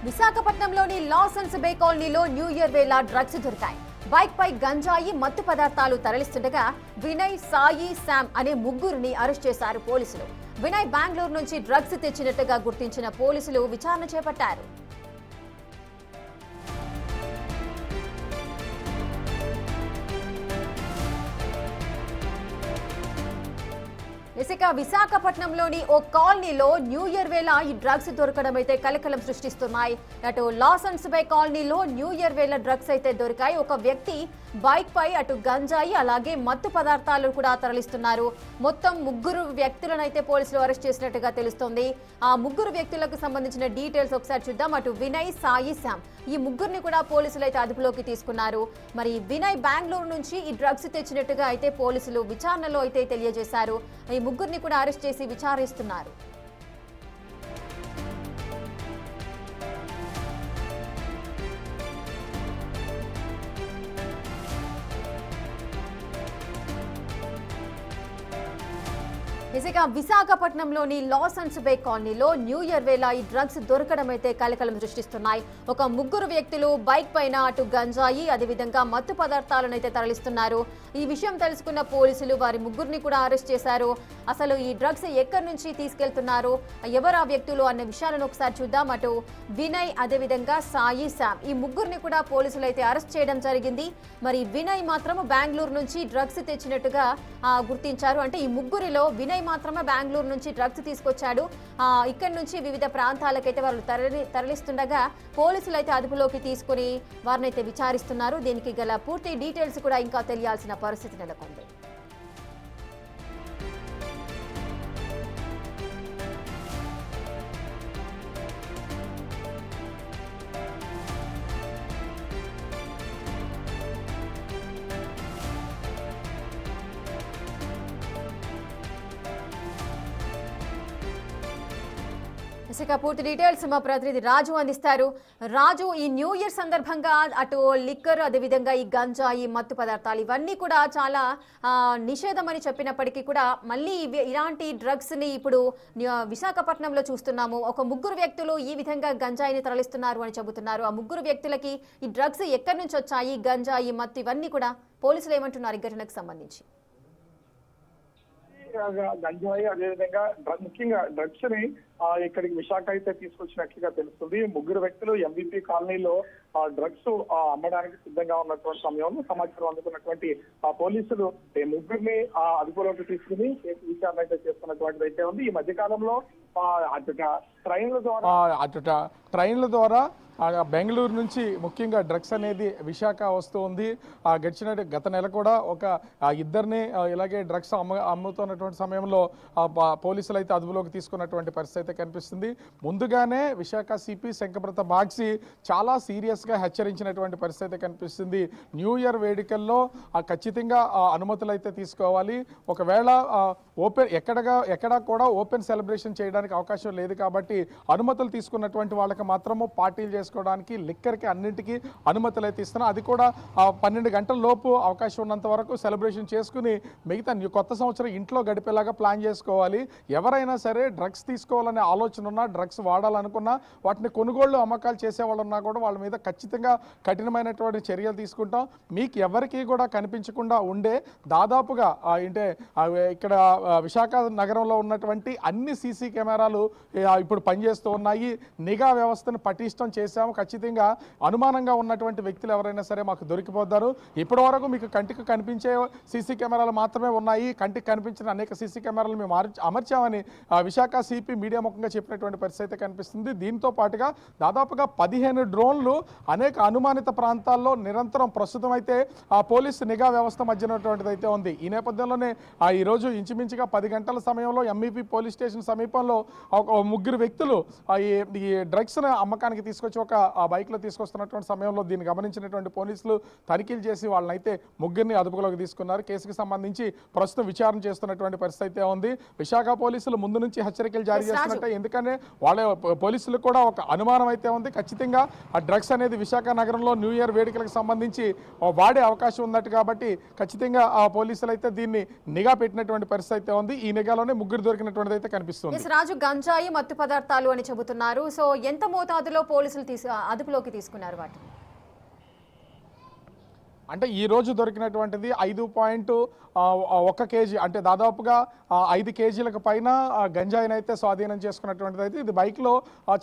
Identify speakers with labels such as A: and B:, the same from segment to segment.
A: విశాఖపట్నంలోని లాసన్స్ బే కాలనీలో new year వేళ డ్రగ్స్ దొరికాయి. బైక్ పై గంజాయి మత్తు పదార్థాలు తరలిస్తుండగా వినయ్, సాయి, శామ్ అనే ముగ్గురిని అరెస్ట్ చేశారు పోలీసులు. వినయ్ బెంగళూరు నుంచి డ్రగ్స్ తెచ్చినట్టుగా గుర్తించిన పోలీసులు విచారణ చేపట్టారు. విశాఖపట్నంలోని ఓ కాలనీలో న్యూ ఇయర్ వేళ ఈ డ్రగ్స్ దొరకడం అయితే కలకలం సృష్టిస్తున్నాయి. అటు లాసన్స్ బే కాలనీలో న్యూ ఇయర్ వేళ డ్రగ్స్ అయితే దొరికాయి. ఒక వ్యక్తి బైక్ పై అటు గంజాయి అలాగే మత్తు పదార్థాలు కూడా తరలిస్తున్నారు. మొత్తం ముగ్గురు వ్యక్తులను అయితే పోలీసులు అరెస్ట్ చేసినట్టుగా తెలుస్తోంది. ఆ ముగ్గురు వ్యక్తులకు సంబంధించిన డీటెయిల్స్ ఒకసారి చూద్దాం. అటు వినయ్, సాయి, శామ్ ఈ ముగ్గురిని కూడా పోలీసులు అయితే అదుపులోకి తీసుకున్నారు. మరి వినయ్ బెంగళూరు నుంచి ఈ డ్రగ్స్ తెచ్చినట్టుగా అయితే పోలీసులు విచారణలో అయితే తెలియజేశారు. ఈ ముగ్గురిని కూడా అరెస్ట్ చేసి విచారిస్తున్నారు. విశాఖపట్నంలోని లాసన్స్ బే కాలనీలో న్యూ ఇయర్ వేళ ఈ డ్రగ్స్ దొరకడం అయితే కలకలం సృష్టిస్తున్నాయి. ఒక ముగ్గురు వ్యక్తులు బైక్ పైన అటు గంజాయి అదేవిధంగా మత్తు పదార్థాలను అయితే తరలిస్తున్నారు. ఈ విషయం తెలుసుకున్న పోలీసులు వారి ముగ్గురిని కూడా అరెస్ట్ చేశారు. అసలు ఈ డ్రగ్స్ ఎక్కడి నుంచి తీసుకెళ్తున్నారు, ఎవరు ఆ వ్యక్తులు అనే విషయాలను ఒకసారి చూద్దాం. అటు వినయ్ అదేవిధంగా సాయి, శామ్ ఈ ముగ్గురిని కూడా పోలీసులు అయితే అరెస్ట్ చేయడం జరిగింది. మరి వినయ్ మాత్రం బెంగళూరు నుంచి డ్రగ్స్ తెచ్చినట్టుగా గుర్తించారు. అంటే ఈ ముగ్గురిలో వినయ్ మాత్రమే బెంగళూరు నుంచి డ్రగ్స్ తీసుకొచ్చాడు. ఇక్కడి నుంచి వివిధ ప్రాంతాలకైతే వాళ్ళు తరలిస్తుండగా పోలీసులు అయితే అదుపులోకి తీసుకుని వారిని అయితే విచారిస్తున్నారు. దీనికి గల పూర్తి డీటెయిల్స్ కూడా ఇంకా తెలియాల్సిన పరిస్థితి నెలకొంది. పూర్తి డీటెయిల్స్ మా ప్రతినిధి రాజు అందిస్తారు. రాజు, ఈ న్యూ ఇయర్ సందర్భంగా అటు లిక్కర్ అదేవిధంగా ఈ గంజాయి మత్తు పదార్థాలు ఇవన్నీ కూడా చాలా నిషేధం అని చెప్పినప్పటికీ కూడా మళ్ళీ ఇలాంటి డ్రగ్స్ ని ఇప్పుడు విశాఖపట్నంలో చూస్తున్నాము. ఒక ముగ్గురు వ్యక్తులు ఈ విధంగా గంజాయిని తరలిస్తున్నారు అని చెబుతున్నారు. ఆ ముగ్గురు వ్యక్తులకి ఈ డ్రగ్స్ ఎక్కడి నుంచి వచ్చాయి, గంజాయి మత్తు ఇవన్నీ కూడా పోలీసులు ఏమంటున్నారు ఈ ఘటనకు సంబంధించి?
B: గంజాయి అదేవిధంగా ముఖ్యంగా డ్రగ్స్ ని ఇక్కడికి విశాఖ అయితే తీసుకొచ్చినట్లుగా తెలుస్తుంది. ముగ్గురు వ్యక్తులు ఎంవిపి కాలనీలో డ్రగ్స్ అమ్మడానికి సిద్ధంగా ఉన్నటువంటి సమయంలో సమాచారం అందుకున్నటువంటి పోలీసులు ఈ ముగ్గురిని అదుపులోకి తీసుకుని విచారణ అయితే చేస్తున్నటువంటిది అయితే ఉంది. ఈ మధ్య కాలంలో
C: ట్రైన్ల ద్వారా బెంగళూరు నుంచి ముఖ్యంగా డ్రగ్స్ అనేది విశాఖ వస్తూ ఉంది. గత నెల కూడా ఒక ఇద్దరిని ఇలాగే డ్రగ్స్ అమ్ముతున్నటువంటి సమయంలో పోలీసులు అయితే అదుపులోకి తీసుకున్నటువంటి పరిస్థితి అయితే కనిపిస్తుంది. ముందుగానే విశాఖ సిపి శంకబ్రత బాగ్సి చాలా సీరియస్గా హెచ్చరించినటువంటి పరిస్థితి అయితే కనిపిస్తుంది. న్యూ ఇయర్ వేడుకల్లో ఖచ్చితంగా అనుమతులు అయితే తీసుకోవాలి. ఒకవేళ ఎక్కడా కూడా ఓపెన్ సెలబ్రేషన్ చేయడానికి అవకాశం లేదు కాబట్టి అనుమతులు తీసుకున్నటువంటి వాళ్ళకి మాత్రము పార్టీలు చేసుకోవడానికి లిక్కర్కి అన్నింటికీ అనుమతులు అయితే ఇస్తున్నా. అది కూడా 12 గంటల లోపు అవకాశం ఉన్నంత వరకు సెలబ్రేషన్ చేసుకుని మిగతా కొత్త సంవత్సరం ఇంట్లో గడిపేలాగా ప్లాన్ చేసుకోవాలి. ఎవరైనా సరే డ్రగ్స్ తీసుకోవాలనే ఆలోచన ఉన్నా, డ్రగ్స్ వాడాలనుకున్నా, వాటిని కొనుగోళ్లు అమ్మకాలు చేసేవాళ్ళు ఉన్నా కూడా వాళ్ళ మీద ఖచ్చితంగా కఠినమైనటువంటి చర్యలు తీసుకుంటాం. మీకు ఎవరికి కూడా కనిపించకుండా ఉండే దాదాపుగా అంటే ఇక్కడ విశాఖ నగరంలో ఉన్నటువంటి అన్ని సీసీ కెమెరాలు ఇప్పుడు పనిచేస్తూ ఉన్నాయి. నిఘా వ్యవస్థను పటిష్టం చేశాము. ఖచ్చితంగా అనుమానంగా ఉన్నటువంటి వ్యక్తులు ఎవరైనా సరే మాకు దొరికిపోతారు. ఇప్పటి వరకు మీకు కంటికి కనిపించే సీసీ కెమెరాలు మాత్రమే ఉన్నాయి. కంటికి కనిపించిన అనేక సీసీ కెమెరాలు మేము అమర్చామని విశాఖ సిపి మీడియా ముఖంగా చెప్పినటువంటి పరిస్థితి కనిపిస్తుంది. దీంతో పాటుగా దాదాపుగా 15 డ్రోన్లు అనేక అనుమానిత ప్రాంతాల్లో నిరంతరం ప్రస్తుతం అయితే పోలీసు నిఘా వ్యవస్థ మధ్యనటువంటిది అయితే ఉంది. ఈ నేపథ్యంలోనే ఈరోజు ఇంచుమించుగా 10 గంటల సమయంలో ఎంఈపీ పోలీస్ స్టేషన్ సమీపంలో ముగ్గురు వ్యక్తులు ఈ డ్రగ్స్ అమ్మకానికి తీసుకొచ్చి ఒక బైక్లో తీసుకొస్తున్నటువంటి సమయంలో దీన్ని గమనించినటువంటి పోలీసులు తనిఖీలు చేసి వాళ్ళని అయితే ముగ్గురిని అదుపులోకి తీసుకున్నారు. కేసుకు సంబంధించి ప్రస్తుతం విచారణ చేస్తున్నటువంటి పరిస్థితి అయితే ఉంది. విశాఖ పోలీసులు ముందు నుంచి హెచ్చరికలు జారీ చేస్తున్నట్టే, ఎందుకంటే వాళ్ళ పోలీసులు కూడా ఒక అనుమానం అయితే ఉంది. ఖచ్చితంగా ఆ డ్రగ్స్ అనేది విశాఖ నగరంలో న్యూ ఇయర్ వేడుకలకు సంబంధించి వాడే అవకాశం ఉన్నట్టు కాబట్టి ఖచ్చితంగా ఆ పోలీసులు అయితే దీన్ని నిఘా పెట్టినటువంటి పరిస్థితి అయితే ఉంది. ఈ నిఘాలోనే ముగ్గురు దొరికినటువంటిది అయితే కనిపిస్తుంది.
A: రాజు, గంజాయి మత్తు పదార్థాలు అని చెబుతున్నారు. సో ఎంత మోతాదులో పోలీసులు అదుపులోకి తీసుకున్నారు వాటిని?
C: అంటే ఈ రోజు దొరికినటువంటిది 5.1 కేజీ, అంటే దాదాపుగా 5 కేజీలకు పైన గంజాయిని అయితే స్వాధీనం చేసుకున్నటువంటిది అయితే ఇది బైక్లో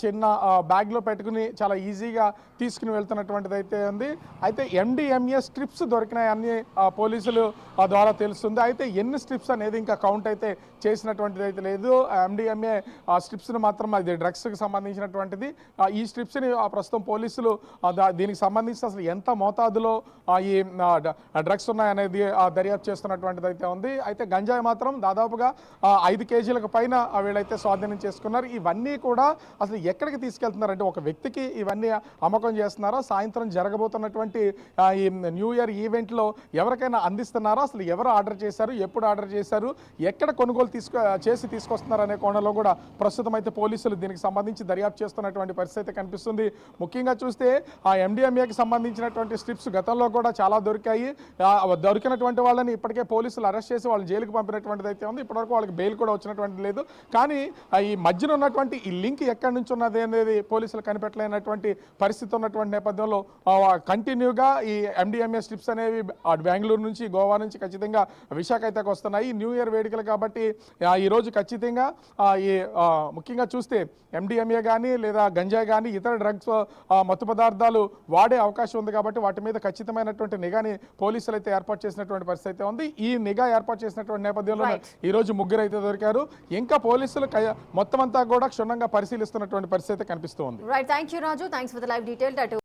C: చిన్న బ్యాగ్లో పెట్టుకుని చాలా ఈజీగా తీసుకుని వెళ్తున్నటువంటిది అయితే ఉంది. అయితే MDMA స్ట్రిప్స్ దొరికినాయి అన్ని పోలీసులు ద్వారా తెలుస్తుంది. అయితే ఎన్ని స్ట్రిప్స్ అనేది ఇంకా కౌంట్ అయితే చేసినటువంటిది అయితే లేదు. MDMA స్ట్రిప్స్ని మాత్రం అది డ్రగ్స్కి సంబంధించినటువంటిది. ఈ స్ట్రిప్స్ని ప్రస్తుతం పోలీసులు దీనికి సంబంధించి అసలు ఎంత మోతాదులో ఈ డ్రగ్స్ ఉన్నాయనేది దర్యాప్తు చేస్తున్నటువంటిది అయితే ఉంది. అయితే గంజాయి మాత్రం దాదాపుగా 5 కేజీలకు పైన వీళ్ళైతే స్వాధీనం చేసుకున్నారు. ఇవన్నీ కూడా అసలు ఎక్కడికి తీసుకెళ్తున్నారంటే ఒక వ్యక్తికి ఇవన్నీ అమ్మకం చేస్తున్నారా, సాయంత్రం జరగబోతున్నటువంటి ఈ న్యూ ఇయర్ ఈవెంట్లో ఎవరికైనా అందిస్తున్నారా, అసలు ఎవరు ఆర్డర్ చేశారు, ఎప్పుడు ఆర్డర్ చేశారు, ఎక్కడ కొనుగోలు చేసి తీసుకొస్తున్నారు అనే కోణంలో కూడా ప్రస్తుతం అయితే పోలీసులు దీనికి సంబంధించి దర్యాప్తు చేస్తున్నటువంటి పరిస్థితి అయితే కనిపిస్తుంది. ముఖ్యంగా చూస్తే ఆ MDMAకి సంబంధించినటువంటి స్ట్రిప్స్ గతంలో కూడా చాలా దొరికాయి. దొరికినటువంటి వాళ్ళని ఇప్పటికే పోలీసులు అరెస్ట్ చేసి వాళ్ళని జైలుకి పంపినటువంటిది అయితే ఉంది. ఇప్పటివరకు వాళ్ళకి బెయిల్ కూడా వచ్చినటువంటి లేదు. కానీ ఈ మధ్యన ఉన్నటువంటి ఈ లింక్ ఎక్కడి నుంచి ఉన్నది అనేది పోలీసులు కనిపెట్టలేనటువంటి పరిస్థితి ఉన్నటువంటి నేపథ్యంలో కంటిన్యూగా ఈ MDMA స్ట్రిప్స్ అనేవి బెంగళూరు నుంచి, గోవా నుంచి ఖచ్చితంగా విశాఖ అయితే వస్తున్నాయి. న్యూ ఇయర్ వేడుకలు కాబట్టి ఈరోజు ఖచ్చితంగా ఈ ముఖ్యంగా చూస్తే MDMA కానీ లేదా గంజాయి కానీ ఇతర డ్రగ్స్ మత్తు పదార్థాలు వాడే అవకాశం ఉంది కాబట్టి వాటి మీద ఖచ్చితమైనటువంటి నిఘాని పోలీసులు అయితే ఏర్పాటు చేసినటువంటి పరిస్థితి అయితే ఉంది. ఈ నిఘా ఏర్పాటు చేసినటువంటి నేపథ్యంలో ఈ రోజు ముగ్గురు అయితే దొరికారు. ఇంకా పోలీసులు మొత్తం అంతా కూడా క్షుణ్ణంగా పరిశీలిస్తున్నటువంటి పరిస్థితి కనిపిస్తూ ఉంది.
A: Right, thank you Raju, thanks for the live detail.